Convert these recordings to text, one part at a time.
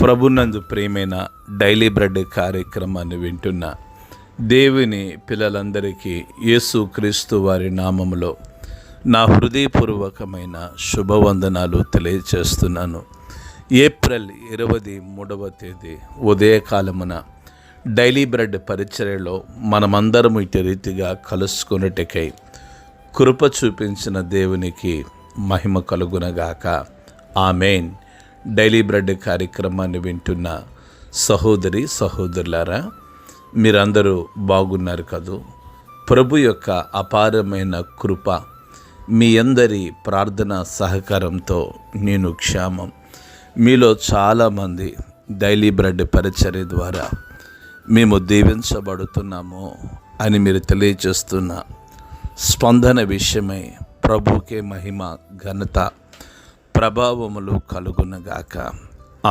ప్రభునందు ప్రియమైన daily bread కార్యక్రమాన్ని వింటున్న దేవుని పిల్లలందరికీ యేసుక్రీస్తు వారి నామములో నా హృదయపూర్వకమైన శుభవందనాలు తెలియజేస్తున్నాను. ఏప్రిల్ 23వ తేదీ ఉదయకాలమున డైలీ బ్రెడ్ పరిచర్యలో మనమందరం ఇటు రీతిగా కలుసుకున్నట్టుకై కృప చూపించిన దేవునికి మహిమ కలుగునగాక. ఆమేన్. డైలీ బ్రెడ్ కార్యక్రమాన్ని వింటున్న సహోదరి సహోదరులారా, మీరందరూ బాగున్నారు కదూ? ప్రభు యొక్క అపారమైన కృప మీ అందరి ప్రార్థన సహకారంతో నేను క్షేమం. మీలో చాలామంది డైలీ బ్రెడ్ పరిచర్య ద్వారా మేము దీవించబడుతున్నాము అని మీరు తెలియజేస్తున్న స్పందన విషయమై ప్రభుకే మహిమ ఘనత ప్రభావములు కలుగునగాక.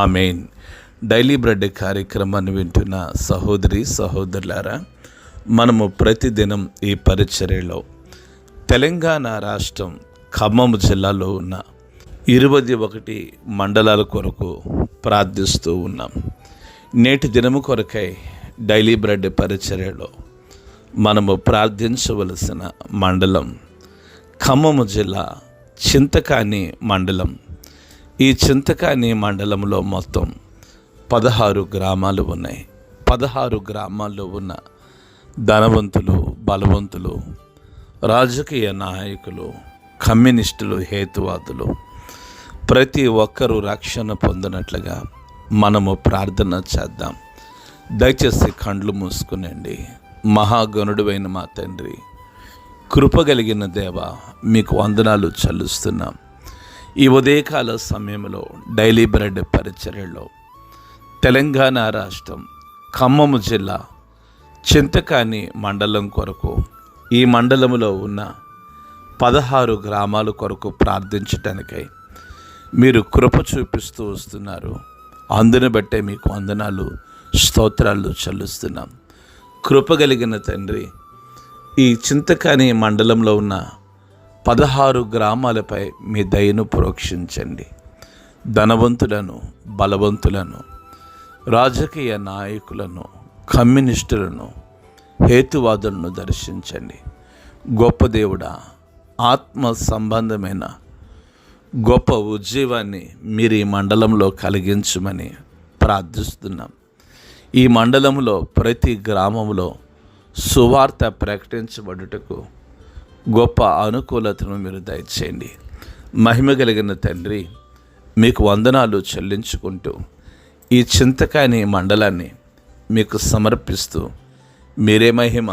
ఆమేన్. డైలీ బ్రెడ్ కార్యక్రమాన్ని వింటున్న సహోదరి సహోదరులారా, మనము ప్రతిదినం ఈ పరిచర్యలో తెలంగాణ రాష్ట్రం ఖమ్మం జిల్లాలో ఉన్న 21 మండలాల కొరకు ప్రార్థిస్తూ ఉన్నాం. నేటి దినము కొరకై డైలీ బ్రెడ్ పరిచర్యలో మనము ప్రార్థించవలసిన మండలం ఖమ్మం జిల్లా చింతకాని మండలం. ఈ చింతకాని మండలంలో మొత్తం 16 గ్రామాలు ఉన్నాయి. 16 గ్రామాల్లో ఉన్న ధనవంతులు, బలవంతులు, రాజకీయ నాయకులు, కమ్యూనిస్టులు, హేతువాదులు ప్రతి ఒక్కరూ రక్షణ పొందినట్లుగా మనము ప్రార్థన చేద్దాం. దయచేసి కండ్లు మూసుకునండి. మహాగణుడువైన మా తండ్రి, కృపగలిగిన దేవ, మీకు వందనాలు చెల్లిస్తున్నాం. ఈ ఉదయకాల సమయంలో డైలీ బ్రెడ్ పరిచర్యలో తెలంగాణ రాష్ట్రం ఖమ్మం జిల్లా చింతకాని మండలం కొరకు, ఈ మండలంలో ఉన్న 16 గ్రామాల కొరకు ప్రార్థించటానికై మీరు కృప చూపిస్తూ వస్తున్నారు. అందుని బట్టే మీకు వందనాలు, స్తోత్రాలు చెల్లిస్తున్నాం. కృపగలిగిన తండ్రి, ఈ చింతకాని మండలంలో ఉన్న 16 గ్రామాలపై మీ దయను ప్రోక్షించండి. ధనవంతులను, బలవంతులను, రాజకీయ నాయకులను, కమ్యూనిస్టులను, హేతువాదులను దర్శించండి. గొప్ప దేవుడా, ఆత్మ సంబంధమైన గొప్ప ఉజ్జీవాన్ని మీరు ఈ మండలంలో కలిగించమని ప్రార్థిస్తున్నాం. ఈ మండలంలో ప్రతి గ్రామంలో సువార్త ప్రకటించబడుటకు గొప్ప అనుకూలతను మీరు దయచేయండి. మహిమ కలిగిన తండ్రి, మీకు వందనాలు చెల్లించుకుంటూ ఈ చింతకాని మండలాన్ని మీకు సమర్పిస్తూ మీరే మహిమ,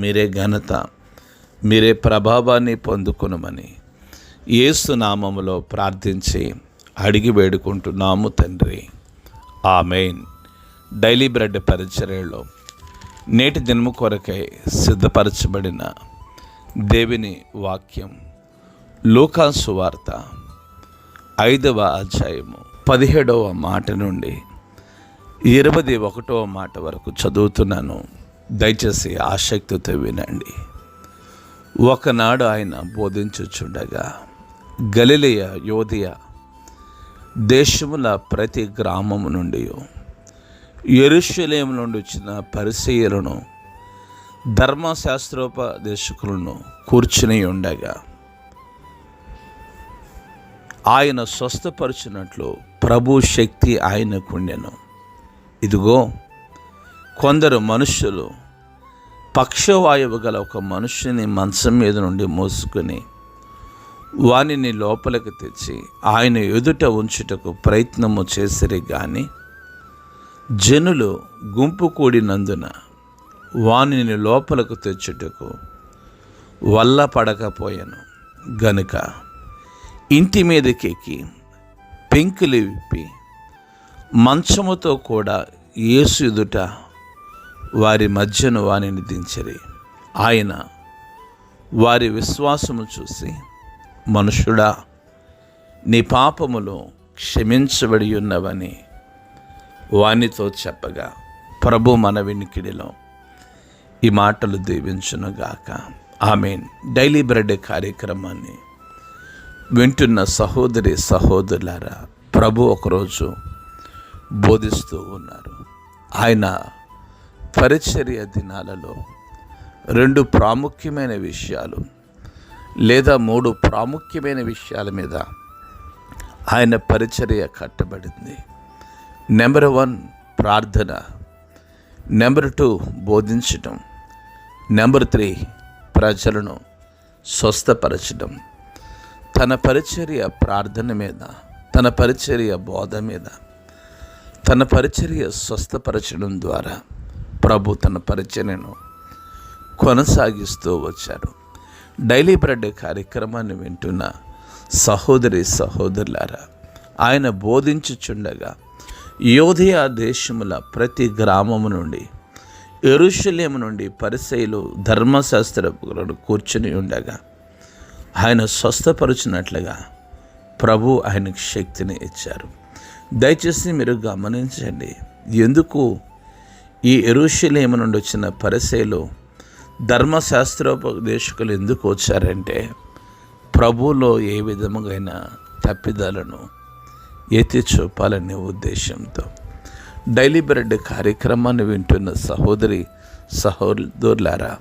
మీరే ఘనత, మీరే ప్రభావాన్ని పొందుకొనమని యేసు నామములో ప్రార్థించి అడిగి వేడుకుంటున్నాము తండ్రి. ఆమేన్. డైలీ బ్రెడ్ పరిచర్యలో నేటి దినము కొరకై సిద్ధపరచబడిన దేవుని వాక్యం లూకా సువార్త 5వ అధ్యాయము 17వ మాట నుండి 21వ మాట వరకు చదువుతున్నాను. దయచేసి ఆసక్తితో వినండి. ఒకనాడు ఆయన బోధించుచుండగా గలిలయ, యోదియ దేశముల ప్రతి గ్రామము నుండి, యెరూషలేము నుండి వచ్చిన పరిసయ్యులను, ధర్మశాస్త్రోపదేశకులను కూర్చుని ఉండగా ఆయన స్వస్థపరిచినట్లు ప్రభు శక్తి ఆయనకుండెను. ఇదిగో, కొందరు మనుష్యులు పక్షవాయువు గల ఒక మనుష్యుని మంచం మీద నుండి మోసుకొని వానిని లోపలికి తెచ్చి ఆయన ఎదుట ఉంచుటకు ప్రయత్నము చేసిరి. గాని జనులు గుంపు కూడినందున వానిని లోపలకు తెచ్చుటకు వల్ల పడకపోయాను గనుక ఇంటి మీదకెక్కి పెంకులు విప్పి మంచముతో కూడా యేసు ఎదుట వారి మధ్యను వానిని దించిరి. ఆయన వారి విశ్వాసము చూసి, మనుషుడా, నీ పాపములు క్షమించబడి ఉన్నవని వానితో చెప్పగా ప్రభు మన వినికిడిలో ఈ మాటలు దీవించునుగాక. ఆమేన్. డైలీ బ్రెడ్ కార్యక్రమాన్ని వింటున్న సహోదరి సహోదరులారా, ప్రభు ఒకరోజు బోధిస్తూ ఉన్నారు. ఆయన పరిచర్య దినాలలో 2 ప్రాముఖ్యమైన విషయాలు లేదా 3 ప్రాముఖ్యమైన విషయాల మీద ఆయన పరిచర్య కట్టబడింది. నెంబర్ 1 ప్రార్థన, నెంబర్ 2 బోధించటం, నెంబర్ 3 ప్రజలను స్వస్థపరచడం. తన పరిచర్య ప్రార్థన మీద, తన పరిచర్య బోధ మీద, తన పరిచర్య స్వస్థపరచడం ద్వారా ప్రభు తన పరిచర్యను కొనసాగిస్తూ వచ్చారు. డైలీ బ్రెడ్ కార్యక్రమాన్ని వింటున్న సహోదరి సహోదరులారా, ఆయన బోధించుచుండగా యోధేయ దేశముల ప్రతి గ్రామము నుండి, యెరూషలేము నుండి పరిసయ్యులు ధర్మశాస్త్రజ్ఞులు కూర్చుని ఉండగా ఆయన స్వస్థపరుచినట్లుగా ప్రభు ఆయనకు శక్తిని ఇచ్చారు. దయచేసి మీరు గమనించండి, ఎందుకు ఈ యెరూషలేము నుండి వచ్చిన పరిసయ్యులు ధర్మశాస్త్రోపదేశకులు ఎందుకు వచ్చారంటే ప్రభువులో ఏ విధముగైన తప్పిదాలను ఎత్తి చూపాలనే ఉద్దేశంతో. డైలీ బ్రెడ్ కార్యక్రమాన్ని వింటున్న సహోదరి సహోదరులారా,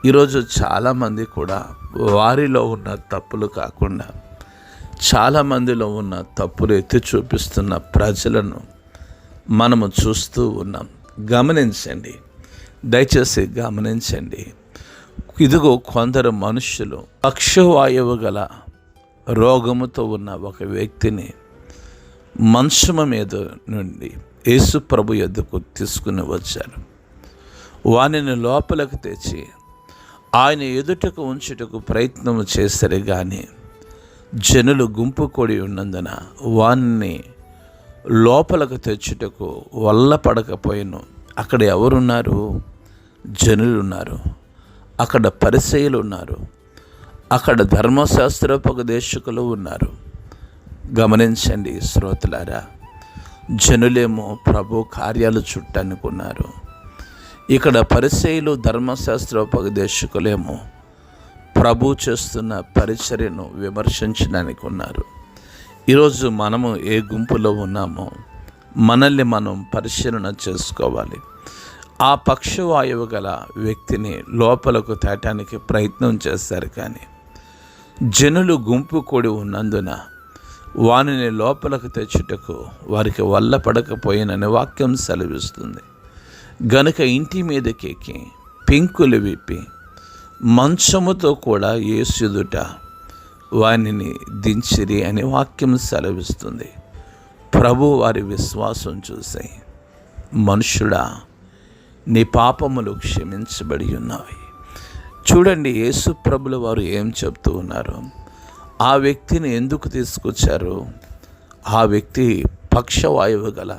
ఈరోజు చాలామంది కూడా వారిలో ఉన్న తప్పులు కాకుండా చాలామందిలో ఉన్న తప్పులు ఎత్తి చూపిస్తున్న ప్రజలను మనము చూస్తూ ఉన్నాం. గమనించండి, దయచేసి గమనించండి. ఇదిగో కొందరు మనుషులు పక్షవాయువు గల రోగముతో ఉన్న ఒక వ్యక్తిని మంచము మీద నుండి యేసు ప్రభు యొద్దకు తీసుకుని వచ్చారు. వానిని లోపలికి తెచ్చి ఆయన ఎదుటకు ఉంచుటకు ప్రయత్నం చేశారు, కానీ జనులు గుంపు కూడి ఉన్నందున వాన్ని లోపలకు తెచ్చుటకు వల్ల పడకపోయాను. అక్కడ ఎవరున్నారు? జనులు ఉన్నారు, అక్కడ పరిసయ్యులు ఉన్నారు, అక్కడ ధర్మశాస్త్రోపదేశకులు ఉన్నారు. గమనించండి శ్రోతలారా, జనులేమో ప్రభు కార్యాలు చుట్టనుకున్నారు, ఇక్కడ పరిసయ్యులు ధర్మశాస్త్రోపదేశకులేమో ప్రభు చేస్తున్న పరిచర్యను విమర్శించడానికి ఉన్నారు. ఈరోజు మనము ఏ గుంపులో ఉన్నామో మనల్ని మనం పరిశీలన చేసుకోవాలి. ఆ పక్షవాయువు గల వ్యక్తిని లోపలకు తేటానికి ప్రయత్నం చేశారు, కానీ జనులు గుంపు కూడి ఉన్నందున వానిని లోపలకు తెచ్చుటకు వారికి వల్ల పడకపోయినని వాక్యం సెలవిస్తుంది. గనుక ఇంటి మీదకెక్కి పెంకులు విప్పి మంచముతో కూడా యేసు ఎదుట వానిని దించిరి అని వాక్యం సెలవిస్తుంది. ప్రభు వారి విశ్వాసం చూసి, మనుషుడా, నీ పాపములు క్షమించబడి ఉన్నవి. చూడండి, యేసు ప్రభుల వారు ఏం చెప్తూ ఉన్నారు. ఆ వ్యక్తిని ఎందుకు తీసుకొచ్చారు? ఆ వ్యక్తి పక్షవాయువు గల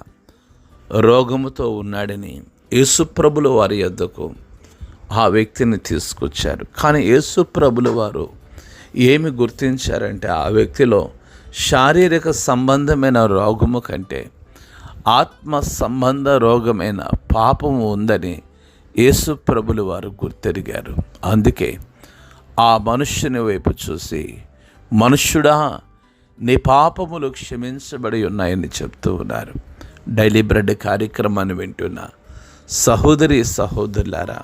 రోగముతో ఉన్నాడని యేసు ప్రభుల వారి యొద్దకు ఆ వ్యక్తిని తీసుకొచ్చారు. కానీ యేసు ప్రభుల వారు ఏమి గుర్తించారంటే, ఆ వ్యక్తిలో శారీరక సంబంధమైన రోగము కంటే ఆత్మ సంబంధ రోగమైన పాపము ఉందని యేసు ప్రభుల వారు గుర్తెరిగారు. అందుకే ఆ మనుష్యుని వైపు చూసి, మనుష్యుడా, నీ పాపములు క్షమించబడి ఉన్నాయని చెప్తూ ఉన్నారు. డైలీ బ్రెడ్ కార్యక్రమాన్ని వింటున్న సహోదరి సహోదరులారా,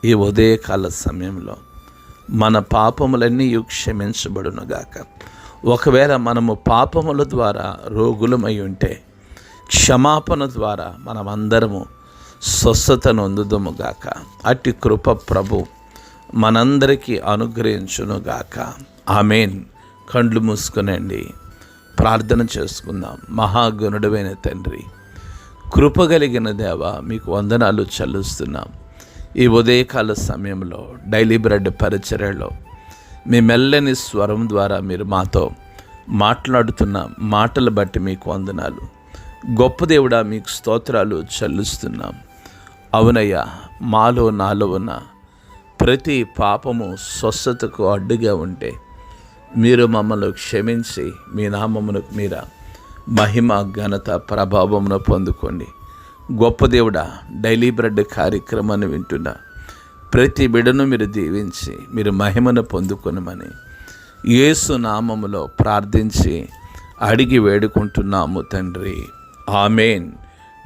ఈ ఉదయకాల సమయంలో మన పాపములన్నీ క్షమించబడునుగాక. ఒకవేళ మనము పాపముల ద్వారా రోగులమై ఉంటే క్షమాపణ ద్వారా మనమందరము స్వస్థతను అందుదుముగాక. అట్టి కృప ప్రభు మనందరికీ అనుగ్రహించునుగాక. ఆమేన్. కండ్లు మూసుకునండి, ప్రార్థన చేసుకుందాం. మహాగణుడైన తండ్రి, కృపగలిగిన దేవ, మీకు వందనాలు చెల్లిస్తున్నాం. ఈ ఉదయకాల సమయంలో డైలీ బ్రెడ్ పరిచర్యలో మీ మెల్లని స్వరం ద్వారా మీరు మాతో మాట్లాడుతున్న మాటలు బట్టి మీకు వందనాలు. గొప్ప దేవుడా, మీకు స్తోత్రాలు చెల్లిస్తున్నాం. అవునయ్యా, మాలో నాలో ఉన్న ప్రతి పాపము స్వస్థతకు అడ్డుగా ఉంటే మీరు మమ్మల్ని క్షమించి మీ నామమునకు మీర మహిమ ఘనత ప్రభావమును పొందుకోండి. గొప్ప దేవుడా, డైలీ బ్రెడ్ కార్యక్రమాన్ని వింటున్న ప్రతి బిడ్డను మీరు దీవించి మీరు మహిమను పొందుకొనమని యేసు నామములో ప్రార్థించి అడిగి వేడుకుంటున్నాము తండ్రి. ఆమేన్.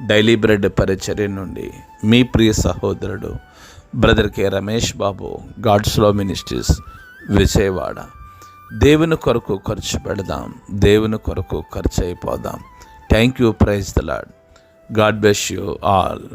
డైలీ బ్రెడ్ పరిచర్య నుండి మీ ప్రియ సహోదరుడు brother K Ramesh Babu, God's love ministries, Vijayawada. దేవుని కొరకు ఖర్చు పెడదాం, దేవుని కొరకు ఖర్చు అయిపోదాం. Thank you. Praise the lord. God bless you all.